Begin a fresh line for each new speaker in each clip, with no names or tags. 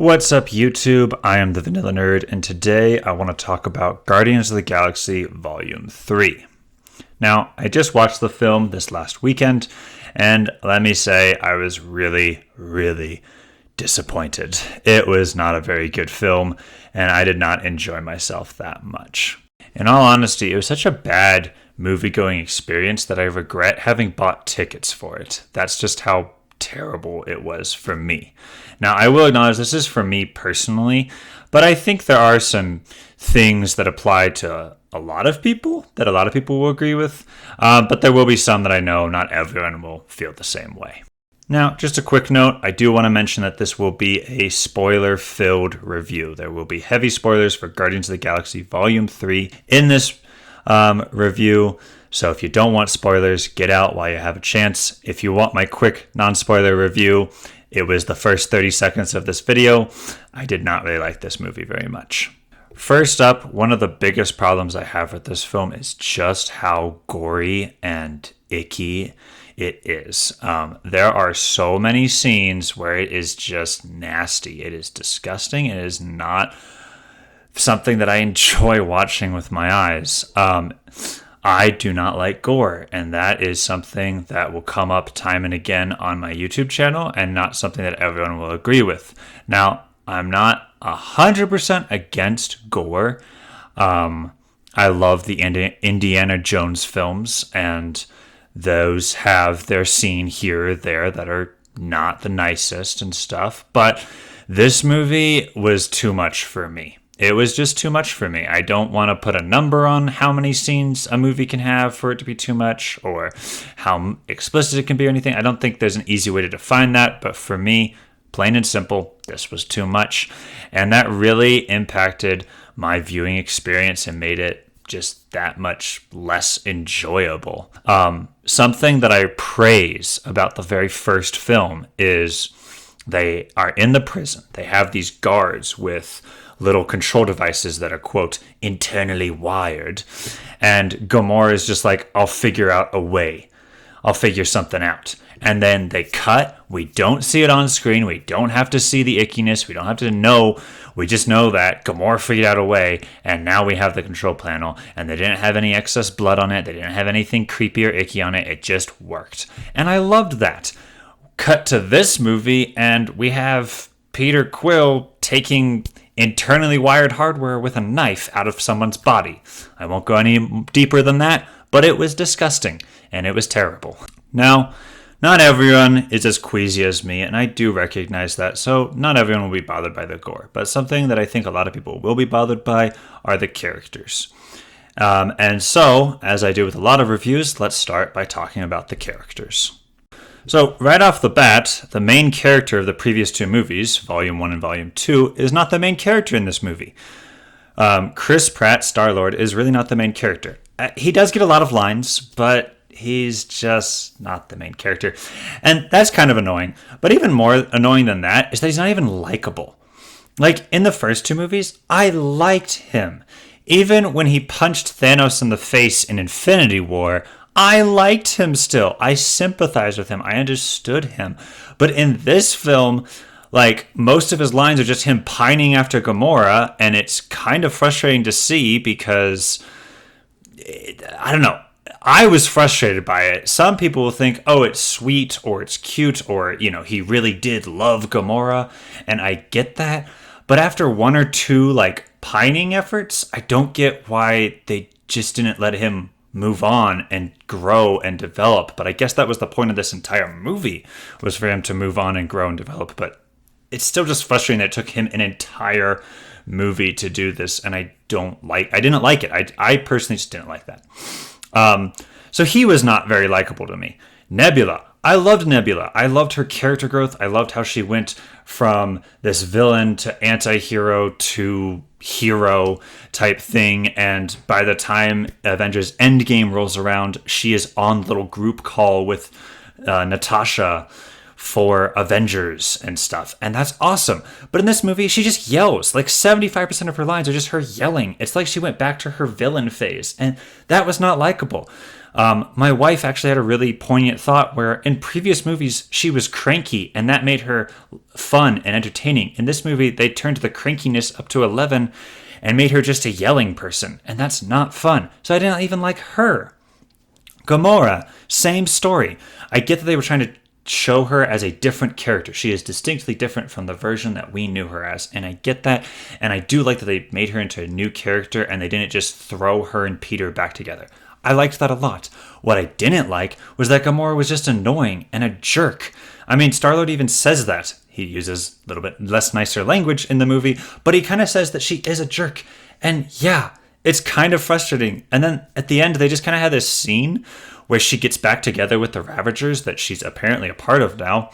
What's up, YouTube? I am the Vanilla Nerd, and today I want to talk about Guardians of the Galaxy Volume 3. Now, I just watched the film this last weekend, and let me say I was really disappointed. It was not a very good film, and I did not enjoy myself that much. In all honesty, it was such a bad movie-going experience that I regret having bought tickets for it. That's just how terrible it was for me. Now, I will acknowledge this is for me personally, but I think there are some things that apply to a lot of people that a lot of people will agree with, but there will be some that I know not everyone will feel the same way. Now, just a quick note, I do want to mention that this will be a spoiler-filled review. There will be heavy spoilers for Guardians of the Galaxy Volume 3 in this review. So if you don't want spoilers, get out while you have a chance. If you want my quick non-spoiler review, it was the first 30 seconds of this video. I did not really like this movie very much. First up, one of the biggest problems I have with this film is just how gory and icky it is. There are so many scenes where it is just nasty. It is disgusting. It is not something that I enjoy watching with my eyes. I do not like gore, and that is something that will come up time and again on my YouTube channel and not something that everyone will agree with. Now, I'm not 100% against gore. I love the Indiana Jones films, and those have their scene here or there that are not the nicest and stuff, but this movie was too much for me. It was just too much for me. I don't want to put a number on how many scenes a movie can have for it to be too much or how explicit it can be or anything. I don't think there's an easy way to define that, but for me, plain and simple, this was too much. And that really impacted my viewing experience and made it just that much less enjoyable. Something that I praise about the very first film is they are in the prison. They have these guards with little control devices that are, quote, internally wired. And Gamora is just like, I'll figure out a way. I'll figure something out. And then they cut. We don't see it on screen. We don't have to see the ickiness. We don't have to know. We just know that Gamora figured out a way, and now we have the control panel, and they didn't have any excess blood on it. They didn't have anything creepy or icky on it. It just worked. And I loved that. Cut to this movie, and we have Peter Quill taking internally wired hardware with a knife out of someone's body. I won't go any deeper than that, but it was disgusting, and it was terrible. Now, not everyone is as queasy as me, and I do recognize that, so not everyone will be bothered by the gore. But something that I think a lot of people will be bothered by are the characters. And so, as I do with a lot of reviews, let's start by talking about the characters. So, right off the bat, the main character of the previous two movies, Volume 1 and Volume 2, is not the main character in this movie. Chris Pratt, Star-Lord, is really not the main character. He does get a lot of lines, but he's just not the main character. And that's kind of annoying. But even more annoying than that is that he's not even likable. Like, in the first two movies, I liked him. Even when he punched Thanos in the face in Infinity War, I liked him still. I sympathized with him. I understood him. But in this film, like, most of his lines are just him pining after Gamora, and it's kind of frustrating to see because, I don't know, I was frustrated by it. Some people will think, oh, it's sweet, or it's cute, or, you know, he really did love Gamora, and I get that. But after one or two, like, pining efforts, I don't get why they just didn't let him move on and grow and develop. But I guess that was the point of this entire movie, was for him to move on and grow and develop. But it's still just frustrating that it took him an entire movie to do this, and I didn't like it. I personally just didn't like that. So he was not very likable to me. Nebula. I loved Nebula. I loved her character growth. I loved how she went from this villain to anti-hero to hero type thing. And by the time Avengers Endgame rolls around, she is on the little group call with Natasha for Avengers and stuff, and that's awesome. But in this movie, she just yells. Like 75% of her lines are just her yelling. It's like she went back to her villain phase, and that was not likable. My wife actually had a really poignant thought where in previous movies she was cranky and that made her fun and entertaining. In this movie, they turned the crankiness up to 11 and made her just a yelling person, and that's not fun. So I didn't even like her. Gamora, same story. I get that they were trying to show her as a different character. She is distinctly different from the version that we knew her as, and I get that, and I do like that they made her into a new character and they didn't just throw her and Peter back together. I liked that a lot. What I didn't like was that Gamora was just annoying and a jerk. I mean, Star-Lord even says that. He uses a little bit less nicer language in the movie, but he kind of says that she is a jerk. And yeah, it's kind of frustrating. And then at the end, they just kind of had this scene where she gets back together with the Ravagers that she's apparently a part of now.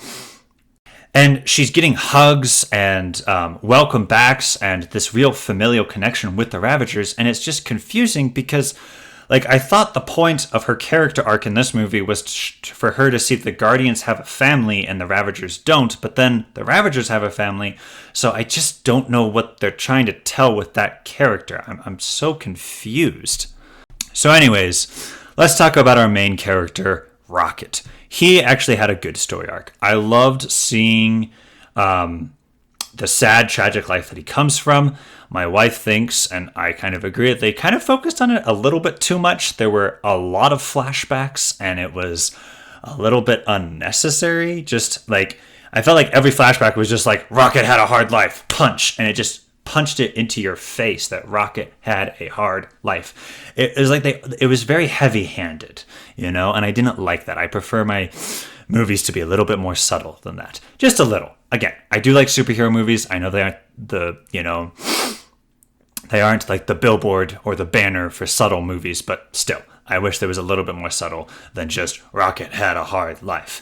And she's getting hugs and welcome backs and this real familial connection with the Ravagers. And it's just confusing because, like, I thought the point of her character arc in this movie was for her to see the Guardians have a family and the Ravagers don't, but then the Ravagers have a family. So I just don't know what they're trying to tell with that character. I'm so confused. So anyways, let's talk about our main character, Rocket. He actually had a good story arc. I loved seeing the sad, tragic life that he comes from. My wife thinks, and I kind of agree, that they kind of focused on it a little bit too much. There were a lot of flashbacks, and it was a little bit unnecessary. Just like, I felt like every flashback was just like, Rocket had a hard life, punch, and it just punched it into your face that Rocket had a hard life. It was like it was very heavy-handed, and I didn't like that. I prefer my movies to be a little bit more subtle than that. Just a little. Again, I do like superhero movies. I know they aren't they aren't like the billboard or the banner for subtle movies, but still, I wish there was a little bit more subtle than just Rocket had a hard life.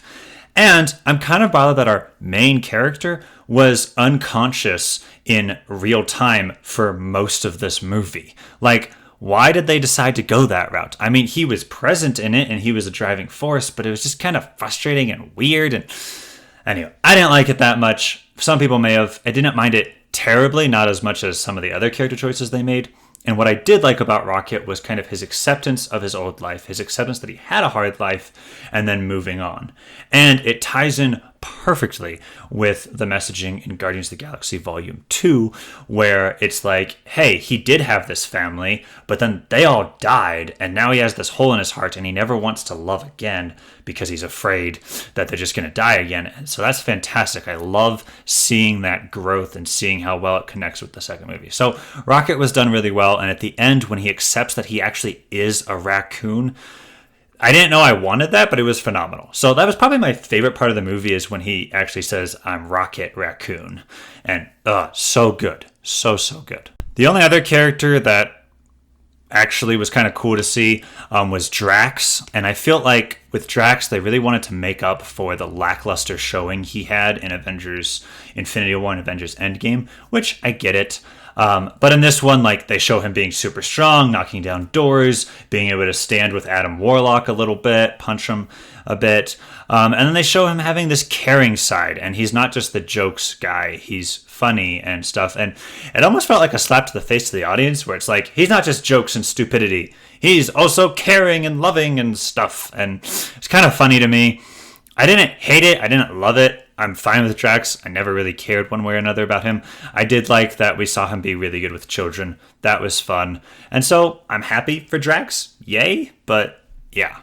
And I'm kind of bothered that our main character was unconscious in real time for most of this movie. Like, why did they decide to go that route? I mean, he was present in it and he was a driving force, but it was just kind of frustrating and weird. And anyway, I didn't like it that much. Some people may have. I didn't mind it terribly, not as much as some of the other character choices they made. And what I did like about Rocket was kind of his acceptance of his old life, his acceptance that he had a hard life, and then moving on. And it ties in perfectly with the messaging in Guardians of the Galaxy Volume 2, where it's like, hey, he did have this family, but then they all died, and now he has this hole in his heart, and he never wants to love again because he's afraid that they're just going to die again. And so that's fantastic. I love seeing that growth and seeing how well it connects with the second movie. So Rocket was done really well, and at the end, when he accepts that he actually is a raccoon, I didn't know I wanted that, but it was phenomenal. So that was probably my favorite part of the movie, is when he actually says, I'm Rocket Raccoon. And so good. So good. The only other character that actually was kind of cool to see was Drax. And I feel like with Drax, they really wanted to make up for the lackluster showing he had in Avengers Infinity War and Avengers Endgame, which I get it. But in this one, like, they show him being super strong, knocking down doors, being able to stand with Adam Warlock a little bit, punch him a bit. And then they show him having this caring side, and he's not just the jokes guy, he's funny and stuff. And it almost felt like a slap to the face to the audience, where it's like, he's not just jokes and stupidity, he's also caring and loving and stuff. And it's kind of funny to me. I didn't hate it, I didn't love it. I'm fine with Drax. I never really cared one way or another about him. I did like that we saw him be really good with children. That was fun. And so I'm happy for Drax. Yay. But yeah.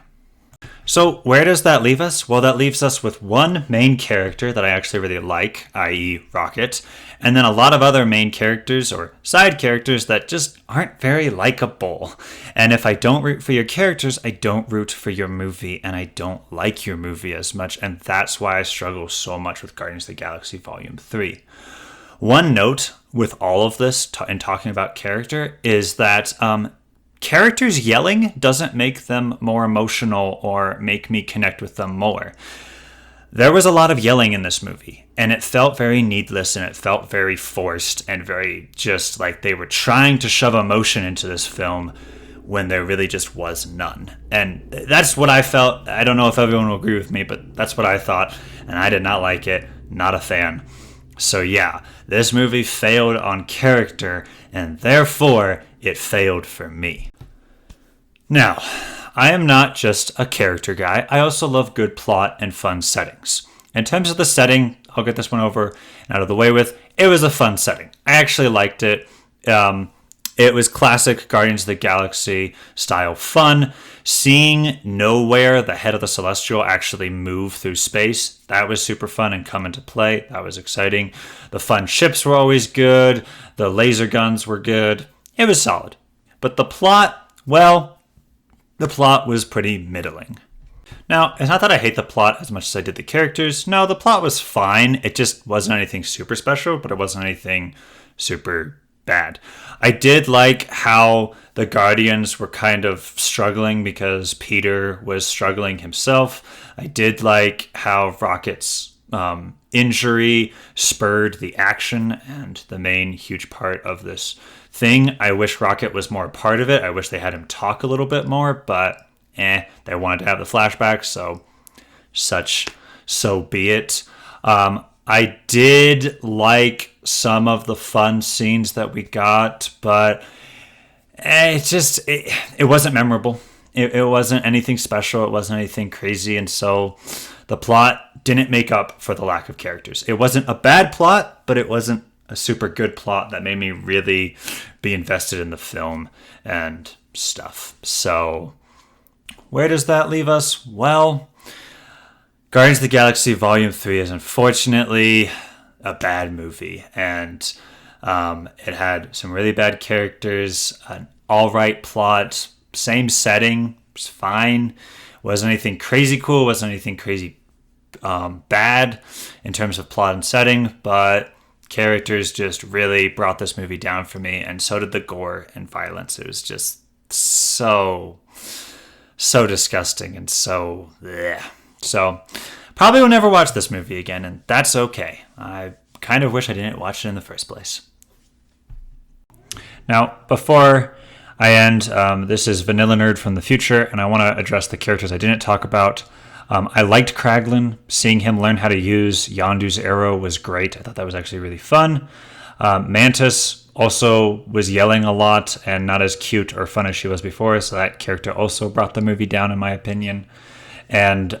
So where does that leave us? Well, that leaves us with one main character that I actually really like, i.e. Rocket, and then a lot of other main characters or side characters that just aren't very likable. And if I don't root for your characters, I don't root for your movie, and I don't like your movie as much, and that's why I struggle so much with Guardians of the Galaxy Volume 3. One note with all of this in talking about character is that characters yelling doesn't make them more emotional or make me connect with them more. There was a lot of yelling in this movie, and it felt very needless, and it felt very forced, and very just like they were trying to shove emotion into this film when there really just was none. And that's what I felt. I don't know if everyone will agree with me, but that's what I thought, and I did not like it. Not a fan. So yeah, this movie failed on character, and therefore it failed for me. Now, I am not just a character guy. I also love good plot and fun settings. In terms of the setting, I'll get this one over and out of the way with. It was a fun setting. I actually liked it. It was classic Guardians of the Galaxy style fun. Seeing Nowhere, the head of the Celestial, actually move through space, that was super fun and come into play. That was exciting. The fun ships were always good. The laser guns were good. It was solid. But the plot, well, the plot was pretty middling. Now, it's not that I hate the plot as much as I did the characters. No, the plot was fine. It just wasn't anything super special, but it wasn't anything super bad. I did like how the Guardians were kind of struggling because Peter was struggling himself. I did like how Rocket's injury spurred the action and the main huge part of this thing. I wish Rocket was more a part of it. I wish they had him talk a little bit more, but they wanted to have the flashbacks, so be it. I did like some of the fun scenes that we got, but it wasn't memorable. It wasn't anything special. It wasn't anything crazy, and so the plot didn't make up for the lack of characters. It wasn't a bad plot, but it wasn't a super good plot that made me really be invested in the film and stuff. So where does that leave us? Well, Guardians of the Galaxy Volume 3 is unfortunately a bad movie, and it had some really bad characters, an alright plot, same setting, was fine. Wasn't anything crazy cool, wasn't anything crazy bad in terms of plot and setting, but characters just really brought this movie down for me, and so did the gore and violence. It was just so disgusting and so bleh. So probably will never watch this movie again, and that's okay. I kind of wish I didn't watch it in the first place. Now, before I end, this is Vanilla Nerd from the future, and I want to address the characters I didn't talk about. I liked Kraglin. Seeing him learn how to use Yondu's arrow was great. I thought that was actually really fun. Mantis also was yelling a lot and not as cute or fun as she was before, so that character also brought the movie down, in my opinion. And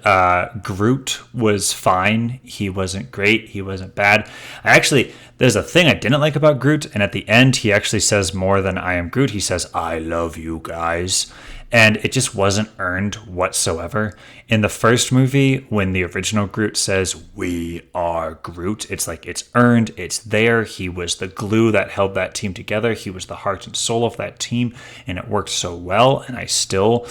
Groot was fine. He wasn't great. He wasn't bad. There's a thing I didn't like about Groot, and at the end, he actually says more than I am Groot. He says, I love you guys. And it just wasn't earned whatsoever. In the first movie, when the original Groot says, we are Groot, it's like it's earned, it's there. He was the glue that held that team together. He was the heart and soul of that team, and it worked so well, and I still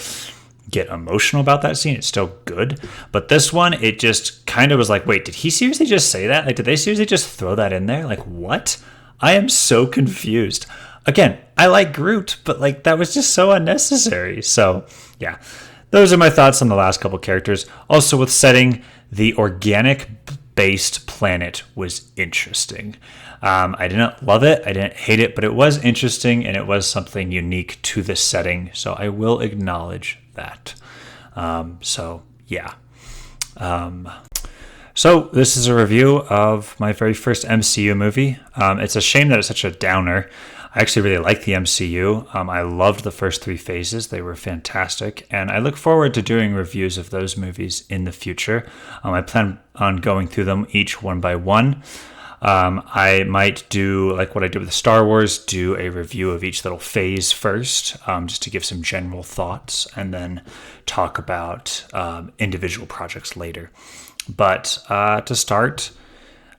get emotional about that scene. It's still good. But this one, it just kind of was like, wait, did he seriously just say that? Like, did they seriously just throw that in there? Like, what? I am so confused. Again, I like Groot, but like that was just so unnecessary. So yeah, those are my thoughts on the last couple characters. Also with setting, the organic based planet was interesting. I didn't love it. I didn't hate it, but it was interesting and it was something unique to the setting. So I will acknowledge that. So yeah. So this is a review of my very first MCU movie. It's a shame that it's such a downer. I actually really like the MCU. I loved the first three phases. They were fantastic. And I look forward to doing reviews of those movies in the future. I plan on going through them each one by one. I might do, like what I did with Star Wars, do a review of each little phase first, just to give some general thoughts, and then talk about individual projects later. But to start,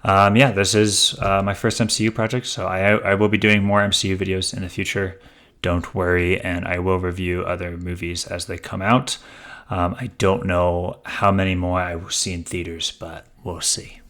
this is my first MCU project, so I will be doing more MCU videos in the future. Don't worry, and I will review other movies as they come out. I don't know how many more I will see in theaters, but we'll see.